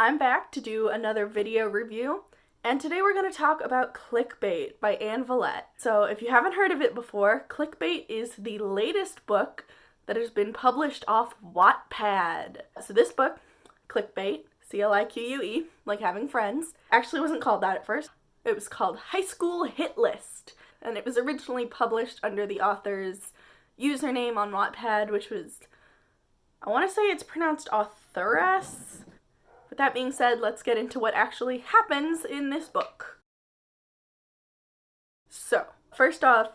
I'm back to do another video review, and today we're going to talk about Clique Bait by Anne Vallette. So if you haven't heard of it before, Clique Bait is the latest book that has been published off Wattpad. So this book, Clique Bait, C-L-I-Q-U-E, like having friends, actually wasn't called that at first. It was called High School Hit List, and it was originally published under the author's username on Wattpad, which was, I want to say it's pronounced authoress. With that being said, let's get into what actually happens in this book. So, first off,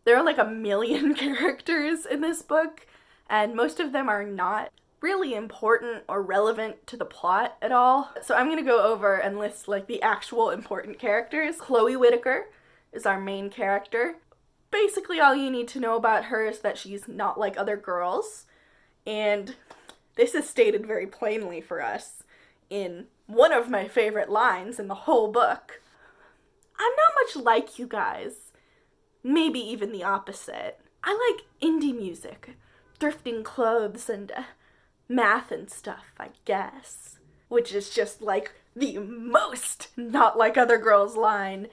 there are like a million characters in this book, and most of them are not really important or relevant to the plot at all. So I'm gonna go over and list like the actual important characters. Chloe Whitaker is our main character. Basically all you need to know about her is that she's not like other girls, and this is stated very plainly for us in one of my favorite lines in the whole book. I'm not much like you guys. Maybe even the opposite. I like indie music, thrifting clothes, and math and stuff, I guess. Which is just like the most not like other girls line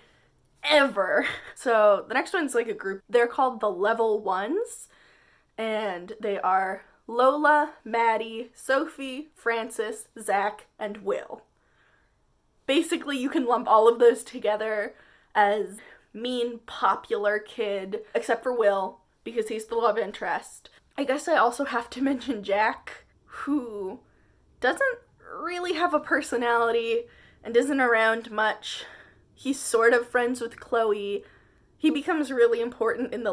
ever. So the next one's like a group. They're called the Level Ones, and they are Lola, Maddie, Sophie, Francis, Zach, and Will. Basically, you can lump all of those together as mean, popular kid, except for Will, because he's the love interest. I guess I also have to mention Jack, who doesn't really have a personality and isn't around much. He's sort of friends with Chloe. He becomes really important in the,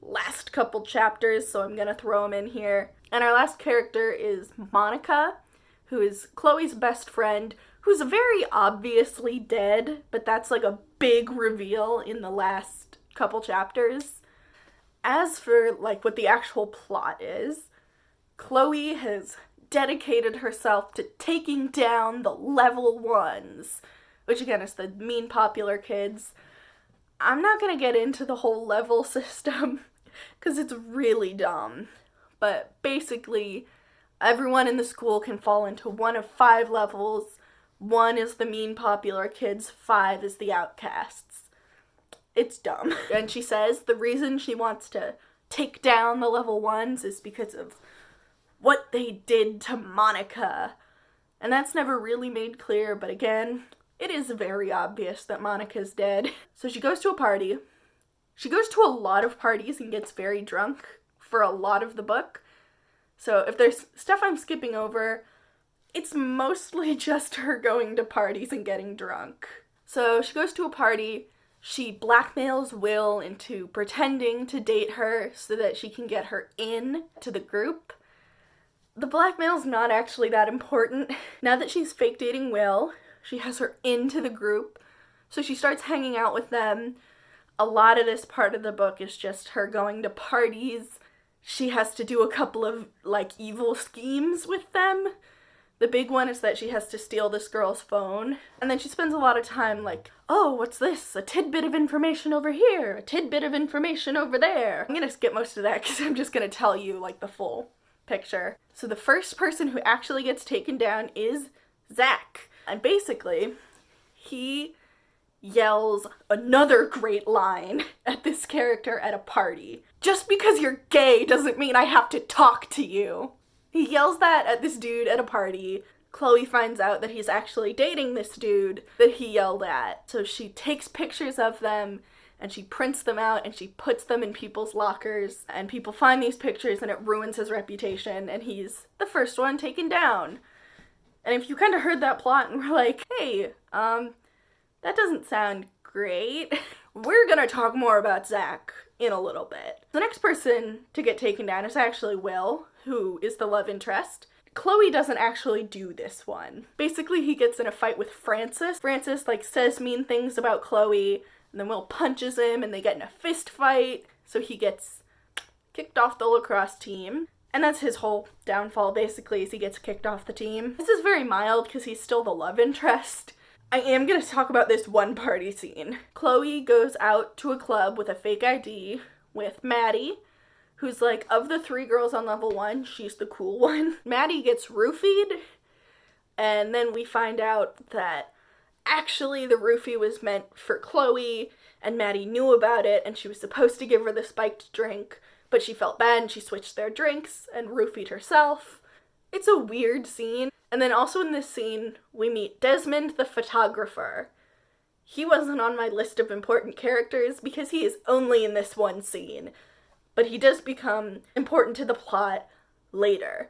last couple chapters, so I'm gonna throw him in here. And our last character is Monica, who is Chloe's best friend, who's very obviously dead, but that's like a big reveal in the last couple chapters. As for what the actual plot is, Chloe has dedicated herself to taking down the Level Ones, which again is the mean popular kids. I'm not gonna get into the whole level system because it's really dumb, but basically everyone in the school can fall into one of 5 levels. 1 is the mean popular kids, 5 is the outcasts. It's dumb. And she says the reason she wants to take down the Level Ones is because of what they did to Monica. And that's never really made clear, but again, it is very obvious that Monica's dead. So she goes to a party. She goes to a lot of parties and gets very drunk for a lot of the book. So if there's stuff I'm skipping over, it's mostly just her going to parties and getting drunk. So she goes to a party. She blackmails Will into pretending to date her so that she can get her in to the group. The blackmail's not actually that important. Now that she's fake dating Will, she has her into the group, so she starts hanging out with them. A lot of this part of the book is just her going to parties. She has to do a couple of, evil schemes with them. The big one is that she has to steal this girl's phone, and then she spends a lot of time oh, what's this? A tidbit of information over here, a tidbit of information over there. I'm gonna skip most of that because I'm just gonna tell you, the full picture. So the first person who actually gets taken down is Zach. And basically, he yells another great line at this character at a party. Just because you're gay doesn't mean I have to talk to you. He yells that at this dude at a party. Chloe finds out that he's actually dating this dude that he yelled at. So she takes pictures of them and she prints them out and she puts them in people's lockers, and people find these pictures and it ruins his reputation, and he's the first one taken down. And if you kind of heard that plot and were like, hey, that doesn't sound great, we're gonna talk more about Zach in a little bit. The next person to get taken down is actually Will, who is the love interest. Chloe doesn't actually do this one. Basically, he gets in a fight with Francis. Francis, says mean things about Chloe, and then Will punches him, and they get in a fist fight, so he gets kicked off the lacrosse team. And that's his whole downfall, basically, is he gets kicked off the team. This is very mild because he's still the love interest. I am going to talk about this one party scene. Chloe goes out to a club with a fake ID with Maddie, who's of the 3 girls on level 1, she's the cool one. Maddie gets roofied, And then we find out that actually the roofie was meant for Chloe, and Maddie knew about it, and she was supposed to give her the spiked drink, but she felt bad and she switched their drinks and roofied herself. It's a weird scene. And then also in this scene, we meet Desmond the photographer. He wasn't on my list of important characters because he is only in this one scene, but he does become important to the plot later.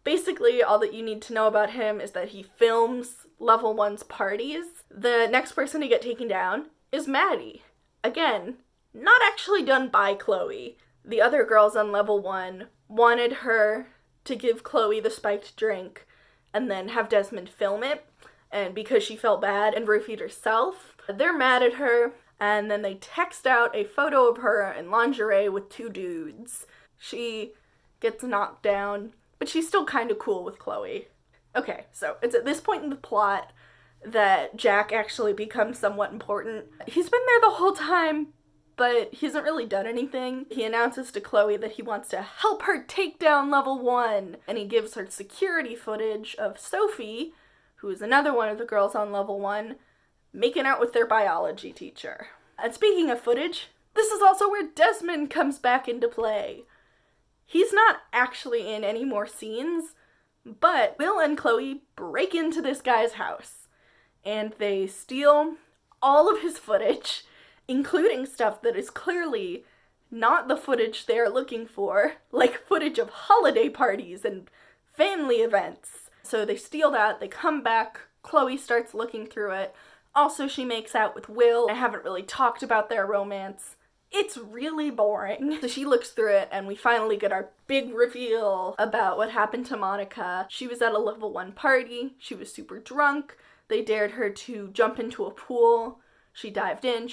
Basically, all that you need to know about him is that he films level 1's parties. The next person to get taken down is Maddie. Again, not actually done by Chloe. The other girls on level 1 wanted her to give Chloe the spiked drink and then have Desmond film it, and because she felt bad and roofied herself, they're mad at her, and then they text out a photo of her in lingerie with 2 dudes. She gets knocked down, but she's still kind of cool with Chloe. Okay, so it's at this point in the plot that Jack actually becomes somewhat important. He's been there the whole time, but he hasn't really done anything. He announces to Chloe that he wants to help her take down level 1, and he gives her security footage of Sophie, who is another one of the girls on level 1, making out with their biology teacher. And speaking of footage, this is also where Desmond comes back into play. He's not actually in any more scenes, but Will and Chloe break into this guy's house, and they steal all of his footage, including stuff that is clearly not the footage they're looking for, like footage of holiday parties and family events. So they steal that, they come back, Chloe starts looking through it. Also, she makes out with Will. I haven't really talked about their romance. It's really boring. So she looks through it, and we finally get our big reveal about what happened to Monica. She was at a level 1 party. She was super drunk. They dared her to jump into a pool. She dived in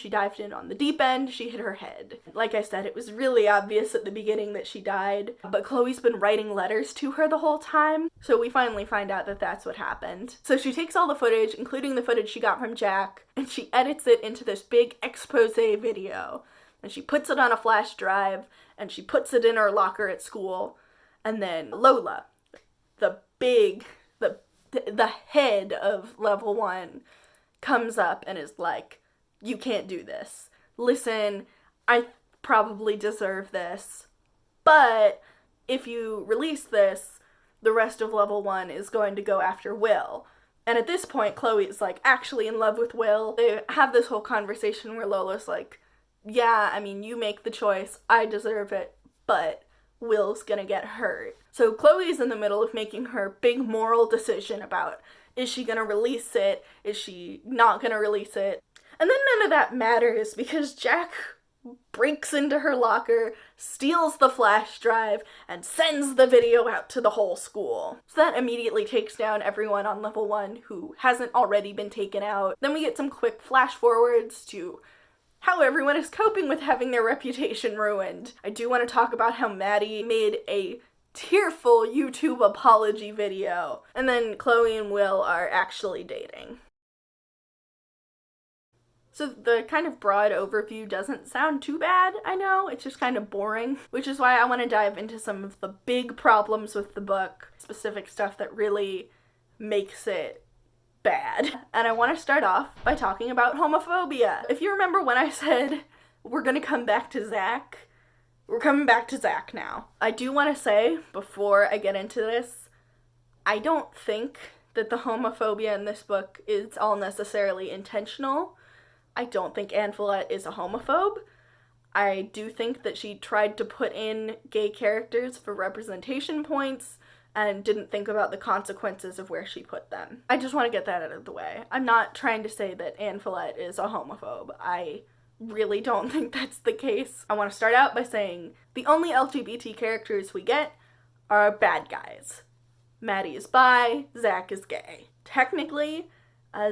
on the deep end, she hit her head. Like I said, it was really obvious at the beginning that she died, but Chloe's been writing letters to her the whole time, so we finally find out that that's what happened. So she takes all the footage, including the footage she got from Jack, and she edits it into this big expose video. And she puts it on a flash drive, and she puts it in her locker at school, and then Lola, the head of level 1, comes up and is like, "You can't do this. Listen, I probably deserve this, but if you release this, the rest of level 1 is going to go after Will." And at this point, Chloe is like actually in love with Will. They have this whole conversation where Lola's like, "Yeah, I mean, you make the choice. I deserve it, but Will's gonna get hurt." So Chloe's in the middle of making her big moral decision about, is she gonna release it? Is she not gonna release it? And then none of that matters because Jack breaks into her locker, steals the flash drive, and sends the video out to the whole school. So that immediately takes down everyone on level 1 who hasn't already been taken out. Then we get some quick flash forwards to how everyone is coping with having their reputation ruined. I do want to talk about how Maddie made a tearful YouTube apology video, and then Chloe and Will are actually dating. So the kind of broad overview doesn't sound too bad, I know, it's just kind of boring, which is why I want to dive into some of the big problems with the book, specific stuff that really makes it bad. And I want to start off by talking about homophobia. If you remember when I said we're gonna come back to Zach, we're coming back to Zach now. I do want to say, before I get into this, I don't think that the homophobia in this book is all necessarily intentional. I don't think Anne Follett is a homophobe. I do think that she tried to put in gay characters for representation points and didn't think about the consequences of where she put them. I just want to get that out of the way. I'm not trying to say that Anne Follett is a homophobe. I really don't think that's the case. I want to start out by saying the only LGBT characters we get are bad guys. Maddie is bi, Zach is gay. Technically,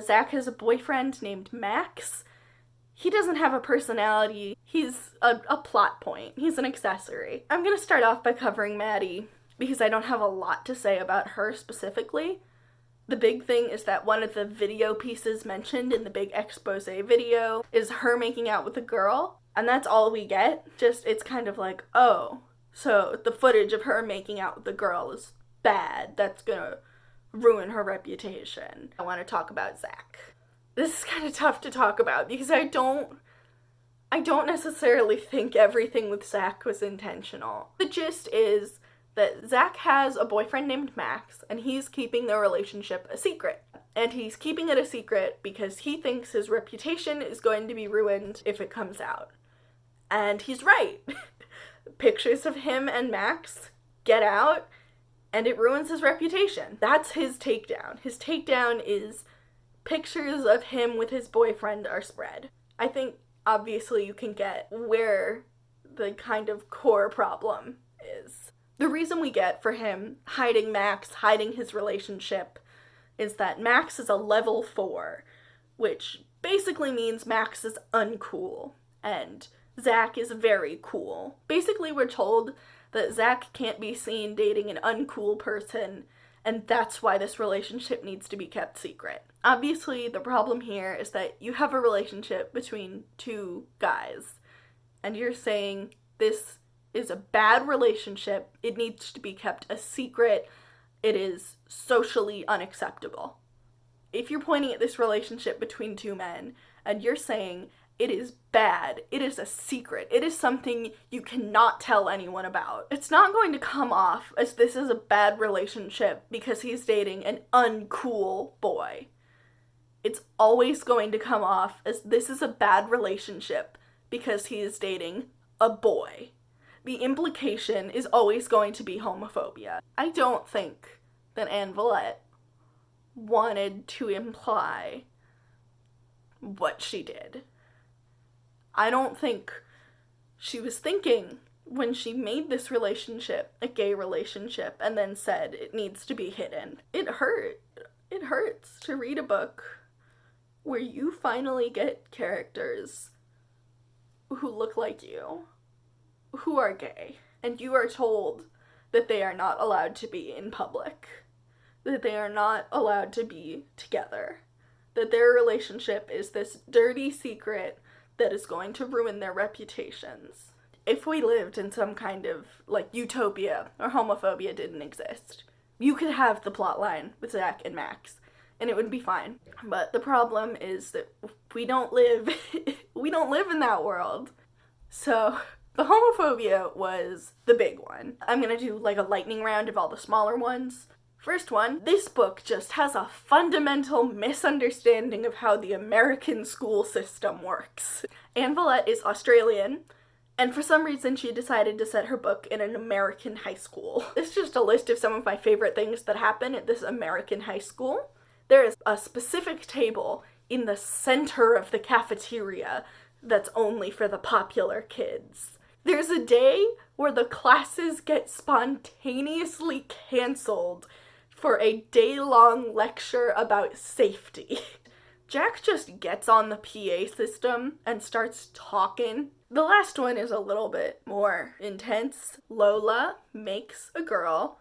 Zach has a boyfriend named Max. He doesn't have a personality. He's a plot point. He's an accessory. I'm gonna start off by covering Maddie because I don't have a lot to say about her specifically. The big thing is that one of the video pieces mentioned in the big expose video is her making out with a girl, and that's all we get. Just, it's kind of like, oh, so the footage of her making out with the girl is bad. That's gonna ruin her reputation. I want to talk about Zach. This is kind of tough to talk about because I don't necessarily think everything with Zach was intentional. The gist is that Zach has a boyfriend named Max, and he's keeping their relationship a secret. And he's keeping it a secret because he thinks his reputation is going to be ruined if it comes out. And he's right. Pictures of him and Max get out, and it ruins his reputation. That's his takedown. His takedown is pictures of him with his boyfriend are spread. I think, obviously, you can get where the kind of core problem is. The reason we get for him hiding Max, hiding his relationship, is that Max is a level 4, which basically means Max is uncool, and Zach is very cool. Basically, we're told that Zach can't be seen dating an uncool person, and that's why this relationship needs to be kept secret. Obviously, the problem here is that you have a relationship between two guys, and you're saying this is a bad relationship, it needs to be kept a secret, it is socially unacceptable. If you're pointing at this relationship between two men, and you're saying it is bad, it is a secret, it is something you cannot tell anyone about, it's not going to come off as this is a bad relationship because he's dating an uncool boy. It's always going to come off as this is a bad relationship because he is dating a boy. The implication is always going to be homophobia. I don't think that Anne Villette wanted to imply what she did. I don't think she was thinking when she made this relationship a gay relationship and then said it needs to be hidden. It hurt. It hurts to read a book where you finally get characters who look like you, who are gay, and you are told that they are not allowed to be in public, that they are not allowed to be together, that their relationship is this dirty secret that is going to ruin their reputations. If we lived in some kind of, utopia, or homophobia didn't exist, you could have the plot line with Zach and Max, and it would be fine. But the problem is that we don't live in that world. So the homophobia was the big one. I'm gonna do a lightning round of all the smaller ones. First one, this book just has a fundamental misunderstanding of how the American school system works. Anne Villette is Australian, and for some reason she decided to set her book in an American high school. It's just a list of some of my favorite things that happen at this American high school. There is a specific table in the center of the cafeteria that's only for the popular kids. There's a day where the classes get spontaneously canceled for a day-long lecture about safety. Jack just gets on the PA system and starts talking. The last one is a little bit more intense. Lola makes a girl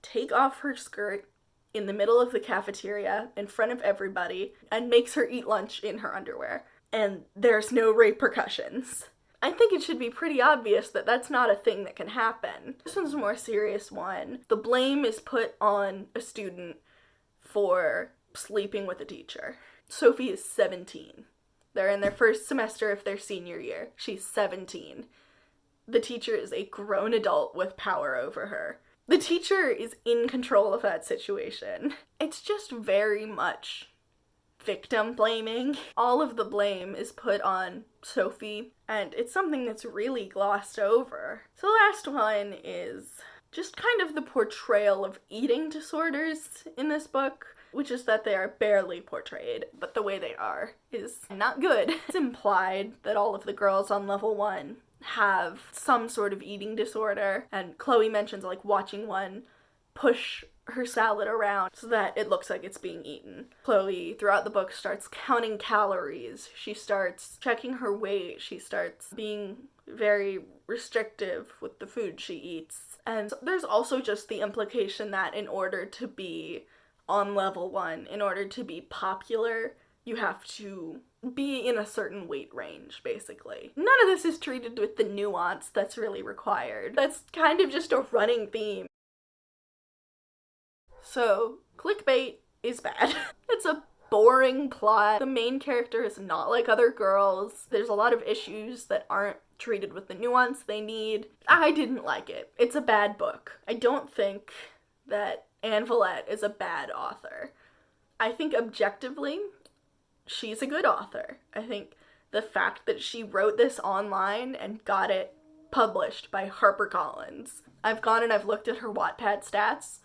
take off her skirt in the middle of the cafeteria in front of everybody and makes her eat lunch in her underwear. And there's no repercussions. I think it should be pretty obvious that that's not a thing that can happen. This one's a more serious one. The blame is put on a student for sleeping with a teacher. Sophie is 17. They're in their first semester of their senior year. She's 17. The teacher is a grown adult with power over her. The teacher is in control of that situation. It's just very much victim blaming. All of the blame is put on Sophie, and it's something that's really glossed over. So the last one is just kind of the portrayal of eating disorders in this book, which is that they are barely portrayed, but the way they are is not good. It's implied that all of the girls on level 1 have some sort of eating disorder, and Chloe mentions watching one push her salad around so that it looks like it's being eaten. Chloe, throughout the book, starts counting calories. She starts checking her weight. She starts being very restrictive with the food she eats. And there's also just the implication that in order to be on level 1, in order to be popular, you have to be in a certain weight range, basically. None of this is treated with the nuance that's really required. That's kind of just a running theme. So, Clique Bait is bad. It's a boring plot. The main character is not like other girls. There's a lot of issues that aren't treated with the nuance they need. I didn't like it. It's a bad book. I don't think that Anne Villette is a bad author. I think objectively, she's a good author. I think the fact that she wrote this online and got it published by HarperCollins. I've gone and I've looked at her Wattpad stats.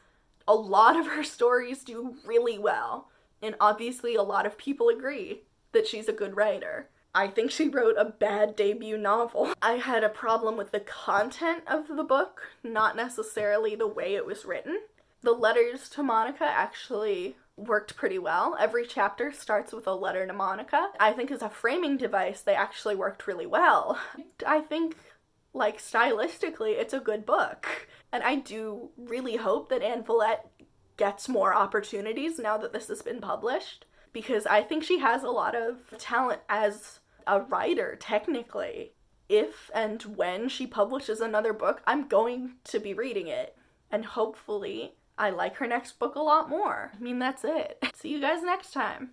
A lot of her stories do really well. And obviously a lot of people agree that she's a good writer. I think she wrote a bad debut novel. I had a problem with the content of the book, not necessarily the way it was written. The letters to Monica actually worked pretty well. Every chapter starts with a letter to Monica. I think as a framing device, they actually worked really well. I think, like, stylistically, it's a good book. And I do really hope that Anne Villette gets more opportunities now that this has been published, because I think she has a lot of talent as a writer, technically. If and when she publishes another book, I'm going to be reading it. And hopefully I like her next book a lot more. I mean, that's it. See you guys next time.